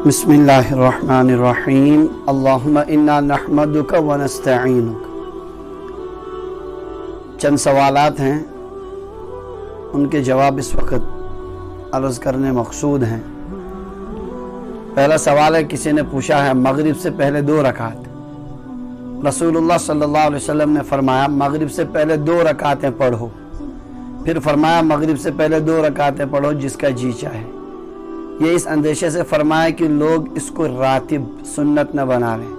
بسم اللہ الرحمن الرحیم اللہم انا نحمدک و نستعینک۔ چند سوالات ہیں، ان کے جواب اس وقت عرض کرنے مقصود ہیں۔ پہلا سوال ہے، کسی نے پوچھا ہے مغرب سے پہلے 2 رکعت، رسول اللہ صلی اللہ علیہ وسلم نے فرمایا مغرب سے پہلے 2 رکعتیں پڑھو، پھر فرمایا مغرب سے پہلے 2 رکعتیں پڑھو جس کا جی چاہے۔ یہ اس اندیشے سے فرمایا کہ لوگ اس کو راتب سنت نہ بنا لیں۔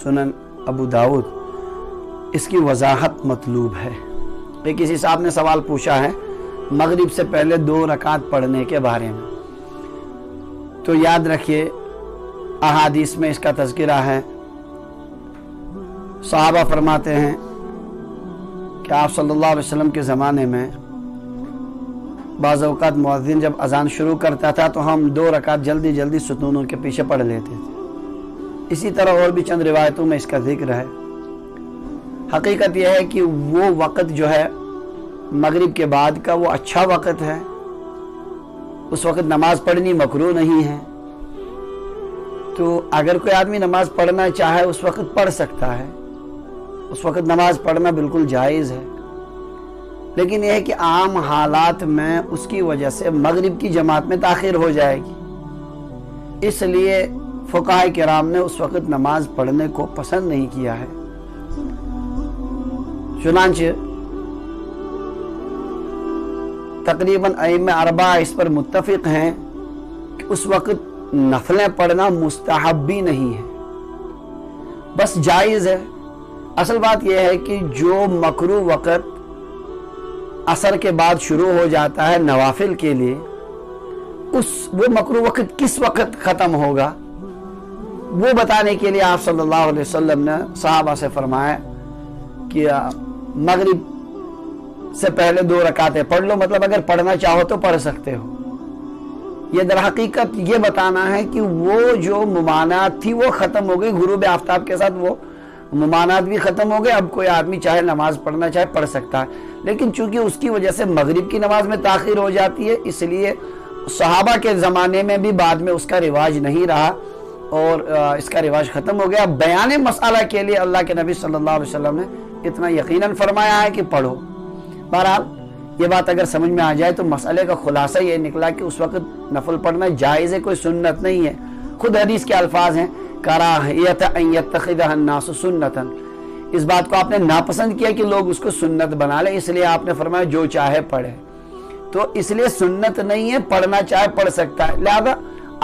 سنن ابو داؤد۔ اس کی وضاحت مطلوب ہے کہ کسی صاحب نے سوال پوچھا ہے مغرب سے پہلے 2 رکعت پڑھنے کے بارے میں، تو یاد رکھیے احادیث میں اس کا تذکرہ ہے۔ صحابہ فرماتے ہیں کہ آپ صلی اللہ علیہ وسلم کے زمانے میں بعض اوقات مؤذن جب اذان شروع کرتا تھا تو ہم 2 رکعت جلدی جلدی ستونوں کے پیچھے پڑھ لیتے تھے۔ اسی طرح اور بھی چند روایتوں میں اس کا ذکر ہے۔ حقیقت یہ ہے کہ وہ وقت جو ہے مغرب کے بعد کا وہ اچھا وقت ہے، اس وقت نماز پڑھنی مکروہ نہیں ہے، تو اگر کوئی آدمی نماز پڑھنا چاہے اس وقت پڑھ سکتا ہے، اس وقت نماز پڑھنا بالکل جائز ہے۔ لیکن یہ ہے کہ عام حالات میں اس کی وجہ سے مغرب کی جماعت میں تاخیر ہو جائے گی، اس لیے فقہاء کرام نے اس وقت نماز پڑھنے کو پسند نہیں کیا ہے۔ چنانچہ تقریباً ائمہ 4 اس پر متفق ہیں کہ اس وقت نفلیں پڑھنا مستحب بھی نہیں ہے، بس جائز ہے۔ اصل بات یہ ہے کہ جو مکروہ وقت عصر کے بعد شروع ہو جاتا ہے نوافل کے لیے، وہ مکروہ وقت کس وقت ختم ہوگا وہ بتانے کے لیے آپ صلی اللہ علیہ وسلم نے صحابہ سے فرمایا کہ مغرب سے پہلے 2 رکعتیں پڑھ لو، مطلب اگر پڑھنا چاہو تو پڑھ سکتے ہو۔ یہ در حقیقت یہ بتانا ہے کہ وہ جو ممانعت تھی وہ ختم ہو گئی، غروب آفتاب کے ساتھ وہ ممانعت بھی ختم ہو گئے۔ اب کوئی آدمی چاہے نماز پڑھنا چاہے پڑھ سکتا ہے، لیکن چونکہ اس کی وجہ سے مغرب کی نماز میں تاخیر ہو جاتی ہے، اس لیے صحابہ کے زمانے میں بھی بعد میں اس کا رواج نہیں رہا اور اس کا رواج ختم ہو گیا۔ بیان مسئلہ کے لیے اللہ کے نبی صلی اللہ علیہ وسلم نے اتنا یقیناً فرمایا ہے کہ پڑھو۔ بہرحال یہ بات اگر سمجھ میں آ جائے تو مسئلے کا خلاصہ یہ نکلا کہ اس وقت نفل پڑھنا جائز ہے، کوئی سنت نہیں ہے۔ خود حدیث کے الفاظ ہیں کراہیت ان یتخذها الناس سنتا، اس بات کو آپ نے ناپسند کیا کہ لوگ اس کو سنت بنا لیں، اس لیے آپ نے فرمایا جو چاہے پڑھے، تو اس لیے سنت نہیں ہے، پڑھنا چاہے پڑھ سکتا ہے۔ لہذا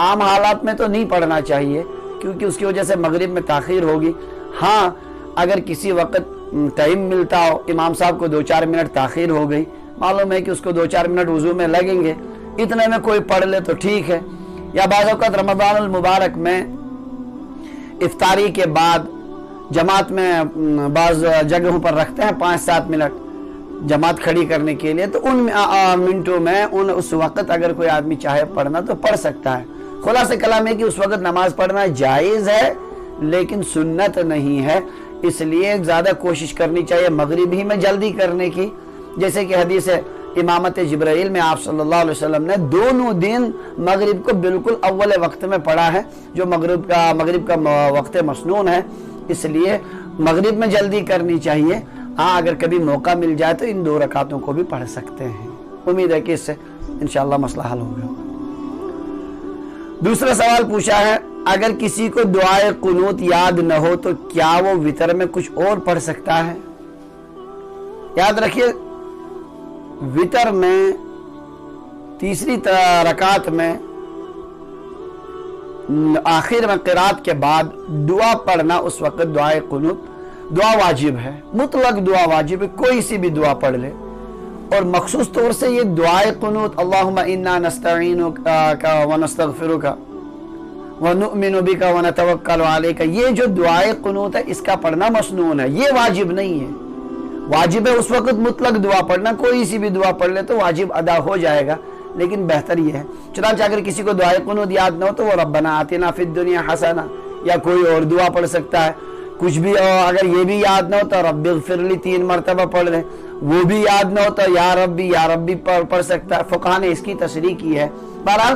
عام حالات میں تو نہیں پڑھنا چاہیے کیونکہ اس کی وجہ سے مغرب میں تاخیر ہوگی۔ ہاں اگر کسی وقت ٹائم ملتا ہو، امام صاحب کو 2-4 منٹ تاخیر ہو گئی، معلوم ہے کہ اس کو 2-4 منٹ وضو میں لگیں گے، اتنے میں کوئی پڑھ لے تو ٹھیک ہے۔ یا بعض اوقات رمضان المبارک میں افطاری کے بعد جماعت میں بعض جگہوں پر رکھتے ہیں 5-7 منٹ جماعت کھڑی کرنے کے لیے، تو ان منٹوں میں اس وقت اگر کوئی آدمی چاہے پڑھنا تو پڑھ سکتا ہے۔ خلاصہ کلام ہے کہ اس وقت نماز پڑھنا جائز ہے لیکن سنت نہیں ہے، اس لیے زیادہ کوشش کرنی چاہیے مغرب ہی میں جلدی کرنے کی، جیسے کہ حدیث امامت جبرائیل میں آپ صلی اللہ علیہ وسلم نے دونوں دن مغرب کو بالکل اول وقت میں پڑھا ہے، جو مغرب کا وقت مسنون ہے، اس لیے مغرب میں جلدی کرنی چاہیے۔ ہاں اگر کبھی موقع مل جائے تو ان 2 رکعتوں کو بھی پڑھ سکتے ہیں۔ امید ہے کہ اس سے انشاءاللہ مسئلہ حل ہوگا۔ دوسرا سوال پوچھا ہے، اگر کسی کو دعائے قنوت یاد نہ ہو تو کیا وہ وتر میں کچھ اور پڑھ سکتا ہے؟ یاد رکھیے وتر میں تیسری رکعت میں آخر میں قرات کے بعد دعا پڑھنا، اس وقت دعائے قنوت دعا واجب ہے، مطلق دعا واجب ہے، کوئی سی بھی دعا پڑھ لے۔ اور مخصوص طور سے یہ دعائے قنوت اللہم انا نستعینک ونستغفرک ونؤمن بک ونتوکل علیک، یہ جو دعائے قنوت ہے اس کا پڑھنا مسنون ہے، یہ واجب نہیں ہے۔ واجب ہے اس وقت مطلق دعا پڑھنا، کوئی سی بھی دعا پڑھ لے تو واجب ادا ہو جائے گا، لیکن بہتر یہ ہے۔ چنانچہ اگر کسی کو دعائے قنوت یاد نہ ہو تو وہ ربنا آتنا فی الدنیا حسنہ یا کوئی اور دعا پڑھ سکتا ہے۔ کچھ بھی اگر یہ بھی یاد نہ ہو تو رب اغفر لی 3 مرتبہ پڑھ لے، وہ بھی یاد نہ ہو تو یا ربی پڑھ سکتا ہے۔ فقہاء نے اس کی تشریح کی ہے۔ بہرحال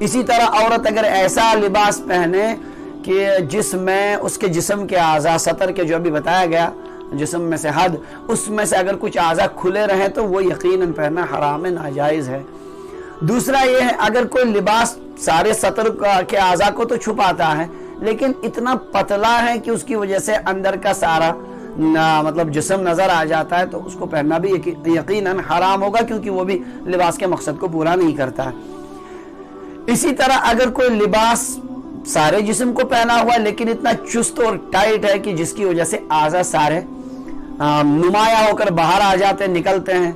اسی طرح عورت اگر ایسا لباس پہنے کہ جس میں اس کے جسم کے اعضاء سطر کے جو ابھی بتایا گیا جسم میں سے حد اس میں سے اگر کچھ اعضاء کھلے رہیں تو وہ یقیناً پہننا حرام ہے، ناجائز ہے۔ دوسرا یہ ہے اگر کوئی لباس سارے سطر کے اعضاء کو تو چھپاتا ہے لیکن اتنا پتلا ہے کہ اس کی وجہ سے اندر کا سارا مطلب جسم نظر آ جاتا ہے تو اس کو پہننا بھی یقیناً حرام ہوگا، کیونکہ وہ بھی لباس کے مقصد کو پورا نہیں کرتا ہے۔ اسی طرح اگر کوئی لباس سارے جسم کو پہنا ہوا ہے لیکن اتنا چست اور ٹائٹ ہے کہ جس کی وجہ سے اعضاء سارے نمایاں ہو کر باہر آ جاتے نکلتے ہیں،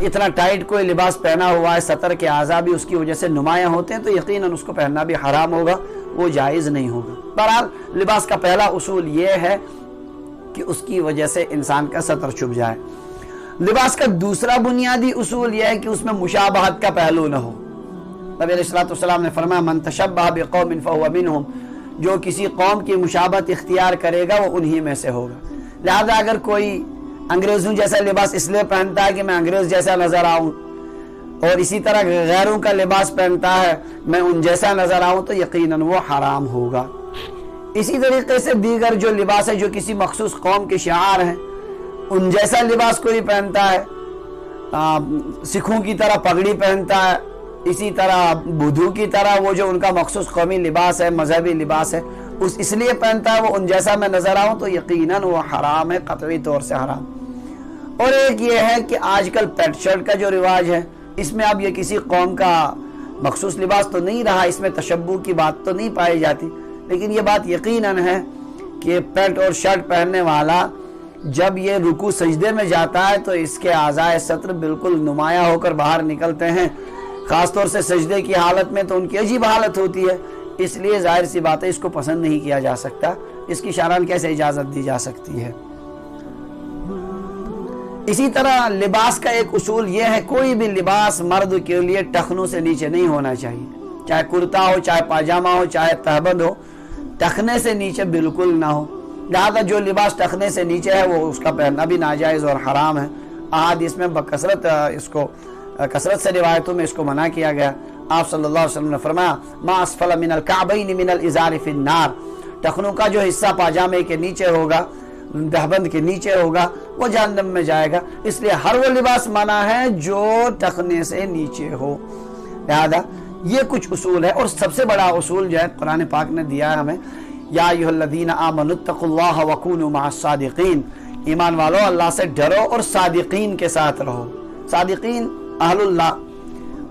اتنا ٹائٹ کوئی لباس پہنا ہوا ہے سطر کے اعضاء بھی اس کی وجہ سے نمایاں ہوتے ہیں تو یقیناً اس کو پہننا بھی حرام ہوگا، وہ جائز نہیں ہوگا۔ بہرحال لباس کا پہلا اصول یہ ہے کہ اس کی وجہ سے انسان کا سطر چھپ جائے۔ لباس کا دوسرا بنیادی اصول یہ ہے کہ اس میں مشابہت کا پہلو نہ ہو۔ نبی علیہ السلام نے فرمایا من تشبہ بقوم فہو منہم، جو کسی قوم کی مشابہت اختیار کرے گا وہ انہی میں سے ہوگا۔ لہذا اگر کوئی انگریزوں جیسا لباس اس لیے پہنتا ہے کہ میں انگریز جیسا نظر آؤں اور اسی طرح غیروں کا لباس پہنتا ہے میں ان جیسا نظر آؤں تو یقیناً وہ حرام ہوگا۔ اسی طریقے سے دیگر جو لباس ہے جو کسی مخصوص قوم کے شعار ہیں ان جیسا لباس کوئی پہنتا ہے، سکھوں کی طرح پگڑی پہنتا ہے، اسی طرح بدھو کی طرح وہ جو ان کا مخصوص قومی لباس ہے مذہبی لباس ہے اس لیے پہنتا ہے وہ ان جیسا میں نظر آؤں تو یقیناً وہ حرام ہے، قطعی طور سے حرام۔ اور ایک یہ ہے کہ آج کل پینٹ شرٹ کا جو رواج ہے اس میں اب یہ کسی قوم کا مخصوص لباس تو نہیں رہا، اس میں تشبہ کی بات تو نہیں پائی جاتی، لیکن یہ بات یقیناً ہے کہ پینٹ اور شرٹ پہننے والا جب یہ رکوع سجدے میں جاتا ہے تو اس کے اعضاء سطر بالکل نمایاں ہو کر باہر نکلتے ہیں، خاص طور سے سجدے کی حالت میں تو ان کی عجیب حالت ہوتی ہے، اس لیے ظاہر سی بات ہے اس کو پسند نہیں کیا جا سکتا، اس کی شرعاً کیسے اجازت دی جا سکتی ہے۔ اسی طرح لباس کا ایک اصول یہ ہے کوئی بھی لباس مرد کے لیے ٹخنوں سے نیچے نہیں ہونا چاہیے، چاہے کرتا ہو چاہے پاجامہ ہو چاہے تہبند ہو، ٹخنے سے نیچے بالکل نہ ہو۔ لہذا جو لباس ٹخنے سے نیچے ہے وہ اس کا پہننا بھی ناجائز اور حرام ہے۔ احادیث میں بکثرت کثرت سے روایتوں میں اس کو منع کیا گیا۔ آپ صلی اللہ علیہ وسلم نے فرمایا ما اسفل من الکعبین من الازار فی النار، ٹخنوں کا جو حصہ پاجامے کے نیچے ہوگا دہبند کے نیچے ہوگا وہ جہنم میں جائے گا، اس لیے ہر وہ لباس منع ہے جو ٹخنے سے نیچے ہو۔ لہذا یہ کچھ اصول ہے، اور سب سے بڑا اصول جو ہے قرآن پاک نے دیا ہے ہمیں، یا ایھا الذین آمنوا اتقوا اللہ وکونوا مع الصادقین، ایمان والو اللہ سے ڈرو اور صادقین کے ساتھ رہو۔ صادقین اہل اللہ،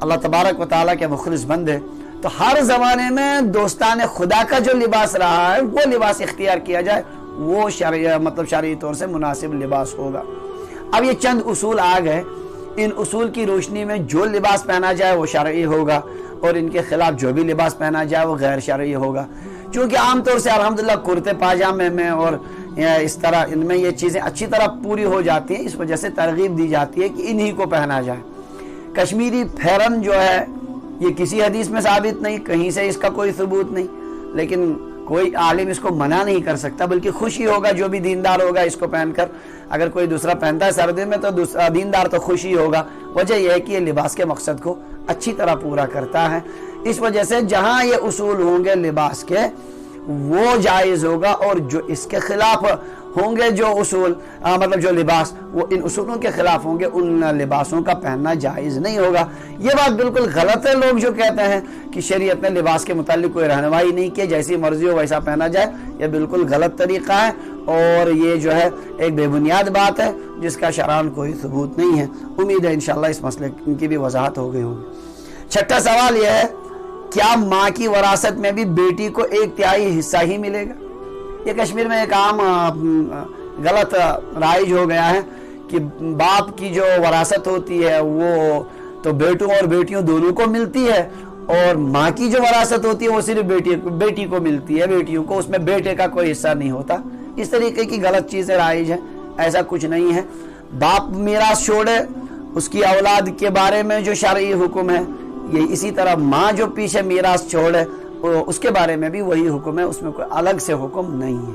اللہ تبارک و تعالیٰ کے مخلص بندے، تو ہر زمانے میں دوستان خدا کا جو لباس رہا ہے وہ لباس اختیار کیا جائے، وہ شرعی طور سے مناسب لباس ہوگا۔ اب یہ چند اصول آ گئے، ان اصول کی روشنی میں جو لباس پہنا جائے وہ شرعی ہوگا اور ان کے خلاف جو بھی لباس پہنا جائے وہ غیر شرعی ہوگا۔ چونکہ عام طور سے الحمدللہ کرتے پاجامے میں اور اس طرح ان میں یہ چیزیں اچھی طرح پوری ہو جاتی ہیں، اس وجہ سے ترغیب دی جاتی ہے کہ انہی کو پہنا جائے۔ کشمیری پھیرن جو ہے یہ کسی حدیث میں ثابت نہیں، کہیں سے اس کا کوئی ثبوت نہیں، لیکن کوئی عالم اس کو منع نہیں کر سکتا، بلکہ خوشی ہوگا جو بھی دیندار ہوگا اس کو پہن کر۔ اگر کوئی دوسرا پہنتا ہے سردی میں تو دیندار تو خوشی ہوگا، وجہ یہ ہے کہ یہ لباس کے مقصد کو اچھی طرح پورا کرتا ہے۔ اس وجہ سے جہاں یہ اصول ہوں گے لباس کے وہ جائز ہوگا، اور جو اس کے خلاف ہوں گے جو اصول مطلب جو لباس وہ ان اصولوں کے خلاف ہوں گے ان لباسوں کا پہننا جائز نہیں ہوگا۔ یہ بات بالکل غلط ہے، لوگ جو کہتے ہیں کہ شریعت نے لباس کے متعلق کوئی رہنمائی نہیں کی، جیسی مرضی ہو ویسا پہنا جائے، یہ بالکل غلط طریقہ ہے اور یہ جو ہے ایک بے بنیاد بات ہے جس کا شرعاً کوئی ثبوت نہیں ہے۔ امید ہے انشاءاللہ اس مسئلے کی بھی وضاحت ہو گئی ہوگی۔ چھٹا سوال یہ ہے کیا ماں کی وراثت میں بھی بیٹی کو 1/3 حصہ ہی ملے گا؟ یہ کشمیر میں ایک عام غلط رائج ہو گیا ہے کہ باپ کی جو وراثت ہوتی ہے وہ تو بیٹوں اور بیٹیوں دونوں کو ملتی ہے، اور ماں کی جو وراثت ہوتی ہے وہ صرف بیٹی کو ملتی ہے، بیٹیوں کو، اس میں بیٹے کا کوئی حصہ نہیں ہوتا۔ اس طریقے کی غلط چیزیں رائج ہیں، ایسا کچھ نہیں ہے۔ باپ میراث چھوڑے اس کی اولاد کے بارے میں جو شرعی حکم ہے، یہ اسی طرح ماں جو پیچھے میراث چھوڑے اس کے بارے میں بھی وہی حکم ہے، اس میں کوئی الگ سے حکم نہیں ہے۔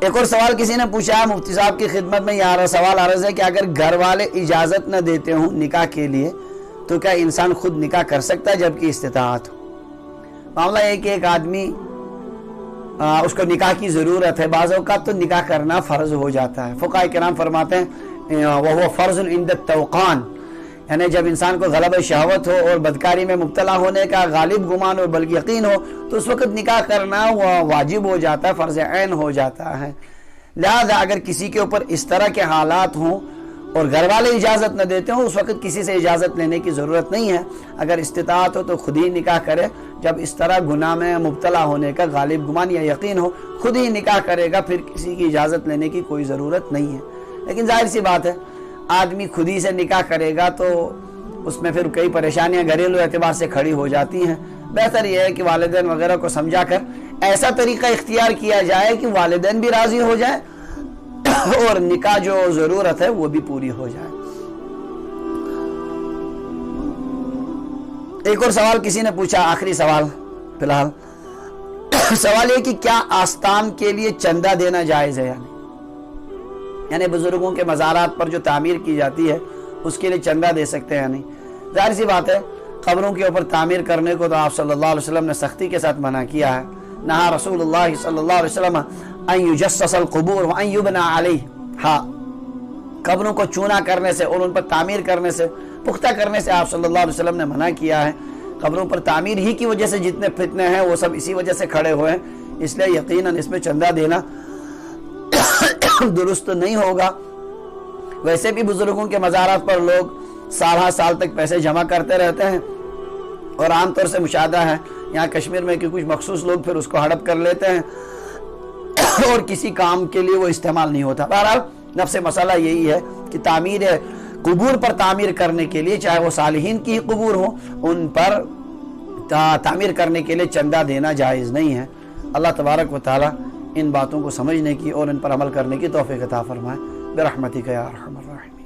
ایک اور سوال کسی نے پوچھا ہے مفتی صاحب کی خدمت میں، سوال عرض ہے کہ اگر گھر والے اجازت نہ دیتے ہوں نکاح کے لیے تو کیا انسان خود نکاح کر سکتا ہے جبکہ استطاعت ہو؟ معاملہ یہ کہ ایک آدمی اس کو نکاح کی ضرورت ہے، بعض اوقات تو نکاح کرنا فرض ہو جاتا ہے۔ فقہاء کرام فرماتے ہیں وَهُوَ فَرْضٌ عِنْدَ التَّوْقَانِ، یعنی جب انسان کو غلبہ شہوت ہو اور بدکاری میں مبتلا ہونے کا غالب گمان اور بلکہ یقین ہو تو اس وقت نکاح کرنا وہ واجب ہو جاتا ہے، فرض عین ہو جاتا ہے۔ لہذا اگر کسی کے اوپر اس طرح کے حالات ہوں اور گھر والے اجازت نہ دیتے ہوں، اس وقت کسی سے اجازت لینے کی ضرورت نہیں ہے۔ اگر استطاعت ہو تو خود ہی نکاح کرے، جب اس طرح گناہ میں مبتلا ہونے کا غالب گمان یا یقین ہو خود ہی نکاح کرے گا، پھر کسی کی اجازت لینے کی کوئی ضرورت نہیں ہے۔ لیکن ظاہر سی بات ہے آدمی خود ہی سے نکاح کرے گا تو اس میں پھر کئی پریشانیاں گھریلو اعتبار سے کھڑی ہو جاتی ہیں۔ بہتر یہ ہے کہ والدین وغیرہ کو سمجھا کر ایسا طریقہ اختیار کیا جائے کہ والدین بھی راضی ہو جائے اور نکاح جو ضرورت ہے وہ بھی پوری ہو جائے۔ ایک اور سوال کسی نے پوچھا، آخری سوال فی الحال، سوال یہ کہ کیا آستان کے لیے چندہ دینا جائز ہے؟ یعنی بزرگوں کے مزارات پر جو تعمیر کی جاتی ہے اس کے لیے چندہ دے سکتے ہیں یا نہیں؟ ظاہر سی بات ہے قبروں کے اوپر تعمیر کرنے کو تو آپ صلی اللہ علیہ وسلم نے سختی کے ساتھ منع کیا ہے۔ نہا رسول اللہ صلی اللہ علیہ وسلم ان یجسس القبور وان یبنى علیہا، قبروں کو چونا کرنے سے اور ان پر تعمیر کرنے سے، پختہ کرنے سے آپ صلی اللہ علیہ وسلم نے منع کیا ہے۔ قبروں پر تعمیر ہی کی وجہ سے جتنے فتنے ہیں وہ سب اسی وجہ سے کھڑے ہوئے ہیں، اس لیے یقیناً اس میں چندہ دینا درست نہیں ہوگا۔ ویسے بھی بزرگوں کے مزارات پر لوگ سال ہر سال تک پیسے جمع کرتے رہتے ہیں اور عام طور سے مشاہدہ ہے یہاں کشمیر میں کہ کچھ مخصوص لوگ پھر اس کو ہڑپ کر لیتے ہیں اور کسی کام کے لیے وہ استعمال نہیں ہوتا۔ بہرحال نفس مسئلہ یہی ہے کہ تعمیر قبور پر تعمیر کرنے کے لیے، چاہے وہ صالحین کی قبور ہوں، ان پر تعمیر کرنے کے لیے چندہ دینا جائز نہیں ہے۔ اللہ تبارک و تعالی ان باتوں کو سمجھنے کی اور ان پر عمل کرنے کی توفیق عطا فرمائے برحمتک یا ارحم الراحمین۔